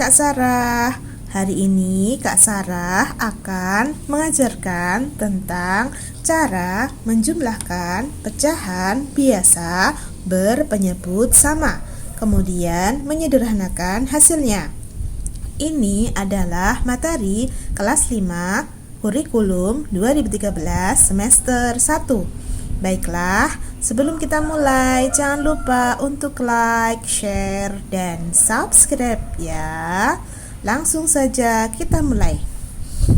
Kak Sarah. Hari ini Kak Sarah akan mengajarkan tentang cara menjumlahkan pecahan biasa berpenyebut sama, kemudian menyederhanakan hasilnya. Ini adalah materi kelas 5 kurikulum 2013 semester 1. Baiklah, sebelum kita mulai, jangan lupa untuk like, share, dan subscribe ya. Langsung saja kita mulai.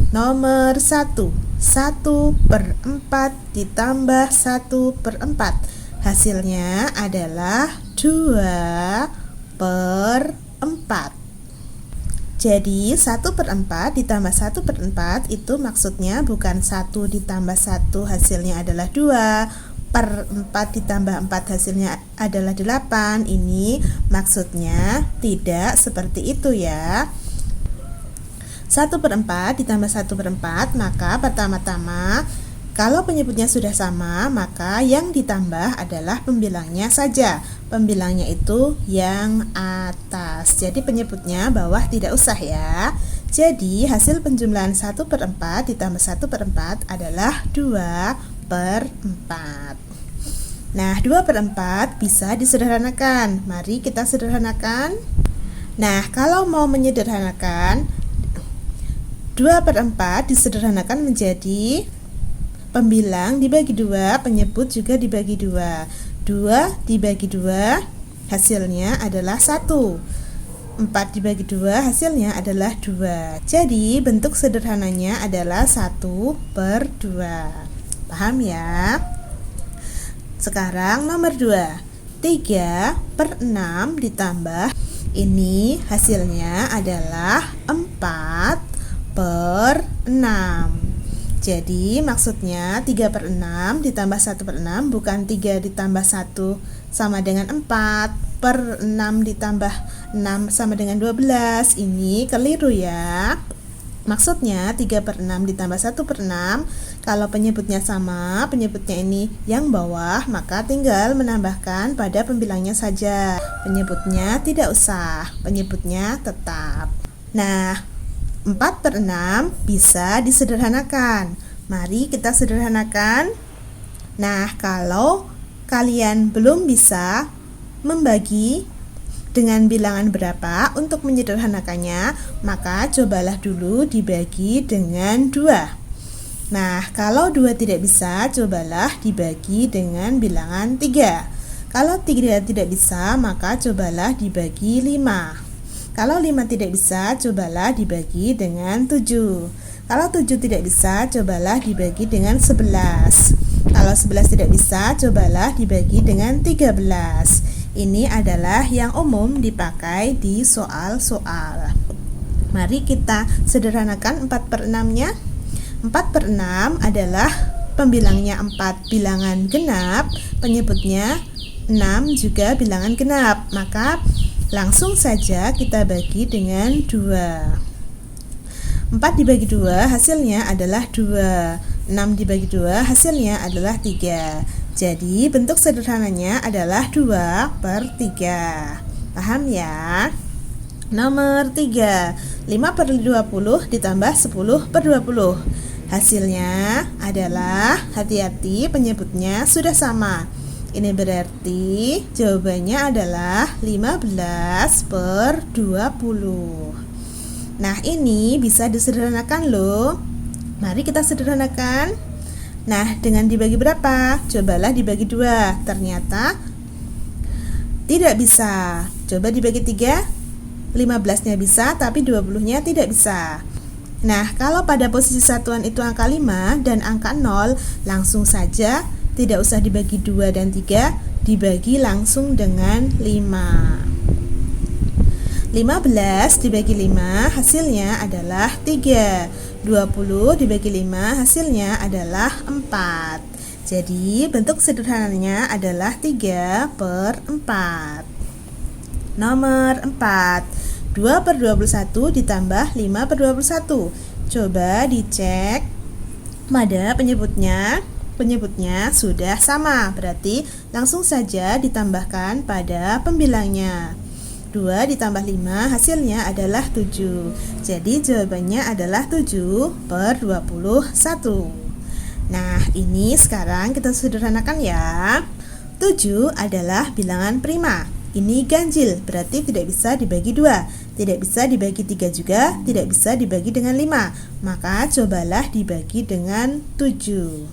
Nomor 1, 1/4 ditambah 1/4. Hasilnya adalah 2/4. Jadi 1/4 ditambah 1/4 itu maksudnya bukan 1 ditambah 1 hasilnya adalah 2, per 4 ditambah 4 hasilnya adalah 8. Ini maksudnya tidak seperti itu ya. 1/4 ditambah 1/4, maka pertama-tama kalau penyebutnya sudah sama, maka yang ditambah adalah pembilangnya saja. Pembilangnya itu yang atas. Jadi penyebutnya bawah tidak usah ya. Jadi hasil penjumlahan 1/4 ditambah 1/4 adalah 2/4. Nah, 2/4 bisa disederhanakan. Mari kita sederhanakan. Nah, kalau mau menyederhanakan, 2/4 disederhanakan menjadi pembilang dibagi 2, penyebut juga dibagi 2. 2 dibagi 2 hasilnya adalah 1. 4 dibagi 2 hasilnya adalah 2. Jadi bentuk sederhananya adalah 1/2. Paham ya? Sekarang nomor 2, 3/6 ditambah, ini hasilnya adalah 4/6. Jadi maksudnya 3/6 ditambah 1/6 bukan 3 ditambah 1 sama dengan 4, per 6 ditambah 6 sama dengan 12. Ini keliru ya. Maksudnya 3/6 ditambah 1/6, kalau penyebutnya sama, penyebutnya ini yang bawah, maka tinggal menambahkan pada pembilangnya saja. Penyebutnya tidak usah, penyebutnya tetap. Nah, 4/6 bisa disederhanakan. Mari kita sederhanakan. Nah, kalau kalian belum bisa membagi dengan bilangan berapa untuk menyederhanakannya, maka cobalah dulu dibagi dengan 2. Nah, kalau 2 tidak bisa, cobalah dibagi dengan bilangan 3. Kalau 3 tidak bisa, maka cobalah dibagi 5. Kalau 5 tidak bisa, cobalah dibagi dengan 7. Kalau 7 tidak bisa, cobalah dibagi dengan 11. Kalau 11 tidak bisa, cobalah dibagi dengan 13. Ini adalah yang umum dipakai di soal-soal. Mari kita sederhanakan 4/6-nya. 4/6 adalah pembilangnya 4 bilangan genap, penyebutnya 6 juga bilangan genap. Maka langsung saja kita bagi dengan 2. 4 dibagi 2 hasilnya adalah 2. 6 dibagi 2 hasilnya adalah 3. Jadi bentuk sederhananya adalah 2/3. Paham ya? Nomor 3, 5/20 ditambah 10/20. Hasilnya adalah, hati-hati, penyebutnya sudah sama. Ini berarti jawabannya adalah 15/20. Nah, ini bisa disederhanakan loh. Mari kita sederhanakan. Nah, dengan dibagi berapa? Cobalah dibagi 2. Ternyata tidak bisa. Coba dibagi 3. 15-nya bisa, tapi 20-nya tidak bisa. Nah, kalau pada posisi satuan itu angka 5 dan angka 0, langsung saja tidak usah dibagi 2 dan 3, dibagi langsung dengan 5. 15 dibagi 5 hasilnya adalah 3. 20 dibagi 5 hasilnya adalah 4. Jadi bentuk sederhananya adalah 3/4. Nomor 4, 2/21 ditambah 5/21. Coba dicek pada penyebutnya. Penyebutnya sudah sama, berarti langsung saja ditambahkan pada pembilangnya. 2 ditambah 5 hasilnya adalah 7. Jadi jawabannya adalah 7/21. Nah, ini sekarang kita sederhanakan ya. 7 adalah bilangan prima. Ini ganjil, berarti tidak bisa dibagi 2. Tidak bisa dibagi 3 juga, tidak bisa dibagi dengan 5. Maka cobalah dibagi dengan 7.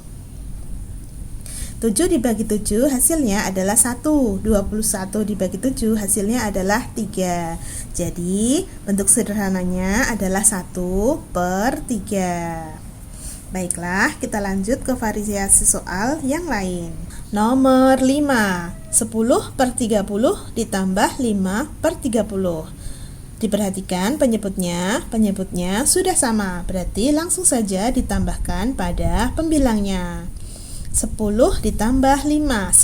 7 dibagi 7 hasilnya adalah 1. 21 dibagi 7 hasilnya adalah 3. Jadi bentuk sederhananya adalah 1/3. Baiklah, kita lanjut ke variasi soal yang lain. Nomor 5, 10/30 ditambah 5/30. Diperhatikan penyebutnya sudah sama, berarti langsung saja ditambahkan pada pembilangnya. 10 ditambah 5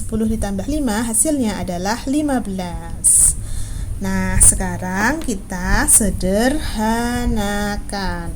hasilnya adalah 15. Nah, sekarang kita sederhanakan.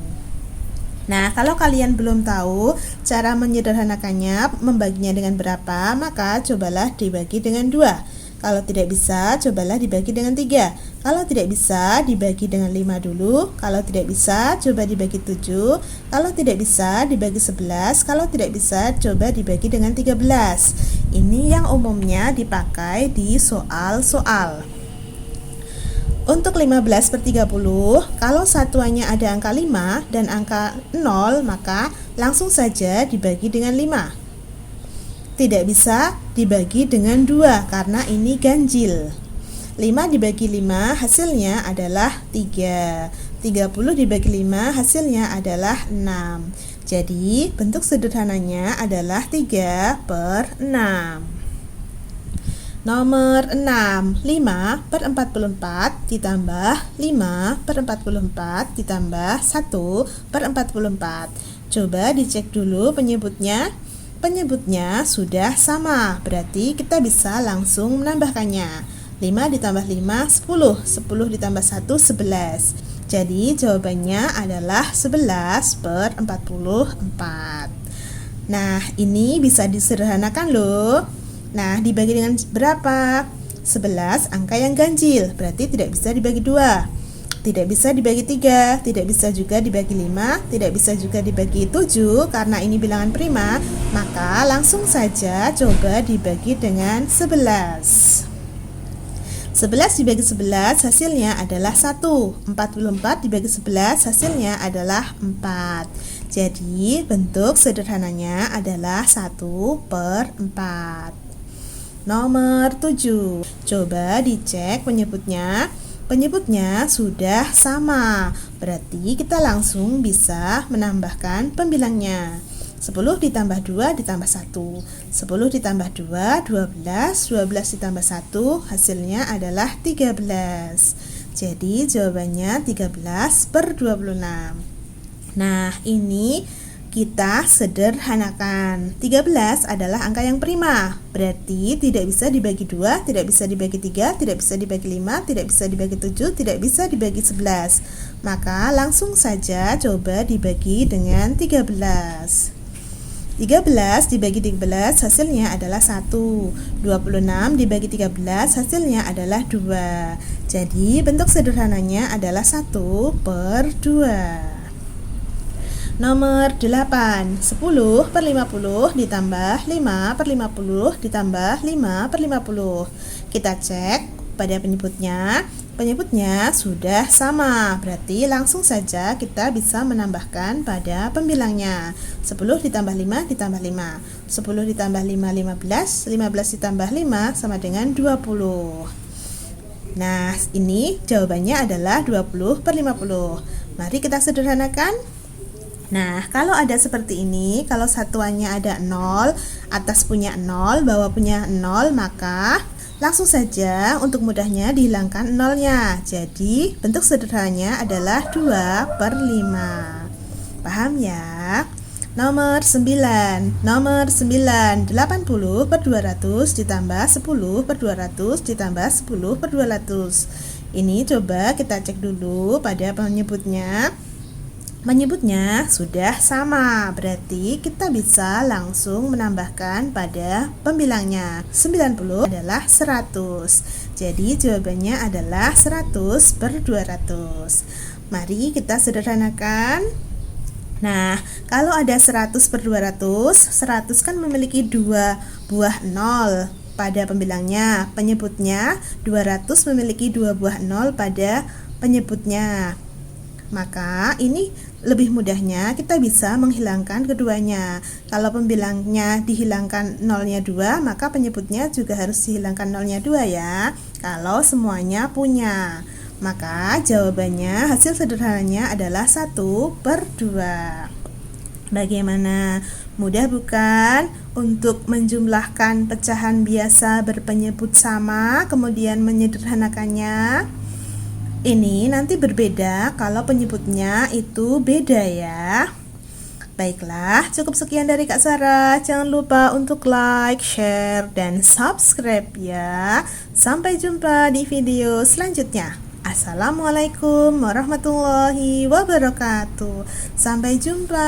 Nah, kalau kalian belum tahu cara menyederhanakannya, membaginya dengan berapa, maka cobalah dibagi dengan 2. Kalau tidak bisa, cobalah dibagi dengan 3. Kalau tidak bisa, dibagi dengan 5 dulu. Kalau tidak bisa, coba dibagi 7. Kalau tidak bisa, dibagi 11. Kalau tidak bisa, coba dibagi dengan 13. Ini yang umumnya dipakai di soal-soal. Untuk 15/30, kalau satuannya ada angka 5 dan angka 0, maka langsung saja dibagi dengan 5. Tidak bisa dibagi dengan 2 karena ini ganjil. 5 dibagi 5 hasilnya adalah 3. 30 dibagi 5 hasilnya adalah 6. Jadi bentuk sederhananya adalah 3/6. Nomor 6, 5/44 ditambah 5/44 ditambah 1/44. Coba dicek dulu penyebutnya. Penyebutnya sudah sama, berarti kita bisa langsung menambahkannya. 5 ditambah 5, 10. 10 ditambah 1, 11. Jadi jawabannya adalah 11/44. Nah, ini bisa disederhanakan loh. Nah, dibagi dengan berapa? 11 angka yang ganjil, berarti tidak bisa dibagi 2. Tidak bisa dibagi 3, tidak bisa juga dibagi 5, tidak bisa juga dibagi 7 karena ini bilangan prima, maka langsung saja coba dibagi dengan 11. 11 dibagi 11 hasilnya adalah 1. 44 dibagi 11 hasilnya adalah 4. Jadi bentuk sederhananya adalah 1/4. Nomor 7, coba dicek penyebutnya. Penyebutnya sudah sama, berarti kita langsung bisa menambahkan pembilangnya. 10 ditambah 2 ditambah 1. 10 ditambah 2, 12. 12 ditambah 1 hasilnya adalah 13. Jadi jawabannya 13/26. Nah, ini kita sederhanakan. 13 adalah angka yang prima, berarti tidak bisa dibagi 2, tidak bisa dibagi 3, tidak bisa dibagi 5, tidak bisa dibagi 7, tidak bisa dibagi 11. Maka langsung saja coba dibagi dengan 13. 13 dibagi 13 hasilnya adalah 1. 26 dibagi 13 hasilnya adalah 2. Jadi bentuk sederhananya adalah 1/2. Nomor 8, 10/50 ditambah 5/50 ditambah 5/50. Kita cek pada penyebutnya. Penyebutnya sudah sama, berarti langsung saja kita bisa menambahkan pada pembilangnya. 10 ditambah 5 ditambah 5. 10 ditambah 5, 15. 15 ditambah 5 sama dengan 20. Nah, ini jawabannya adalah 20/50. Mari kita sederhanakan. Nah, kalau ada seperti ini, kalau satuannya ada 0, atas punya 0, bawah punya 0, maka langsung saja untuk mudahnya dihilangkan 0-nya. Jadi, bentuk sederhananya adalah 2/5. Paham ya? Nomor 9, 80/200 ditambah 10/200 ditambah 10/200. Ini coba kita cek dulu pada penyebutnya. Menyebutnya sudah sama, berarti kita bisa langsung menambahkan pada pembilangnya. 90 adalah 100. Jadi jawabannya adalah 100 per 200. Mari kita sederhanakan. Nah, kalau ada 100 per 200, 100 kan memiliki 2 buah 0 pada pembilangnya. Penyebutnya 200 memiliki 2 buah 0 pada penyebutnya. Maka ini lebih mudahnya kita bisa menghilangkan keduanya. Kalau pembilangnya dihilangkan nolnya 2, maka penyebutnya juga harus dihilangkan nolnya 2 ya. Kalau semuanya punya, maka jawabannya hasil sederhananya adalah 1 per 2. Bagaimana? Mudah bukan untuk menjumlahkan pecahan biasa berpenyebut sama kemudian menyederhanakannya? Ini nanti berbeda kalau penyebutnya itu beda ya. Baiklah, cukup sekian dari Kak Sarah. Jangan lupa untuk like, share, dan subscribe ya. Sampai jumpa di video selanjutnya. Assalamualaikum warahmatullahi wabarakatuh. Sampai jumpa.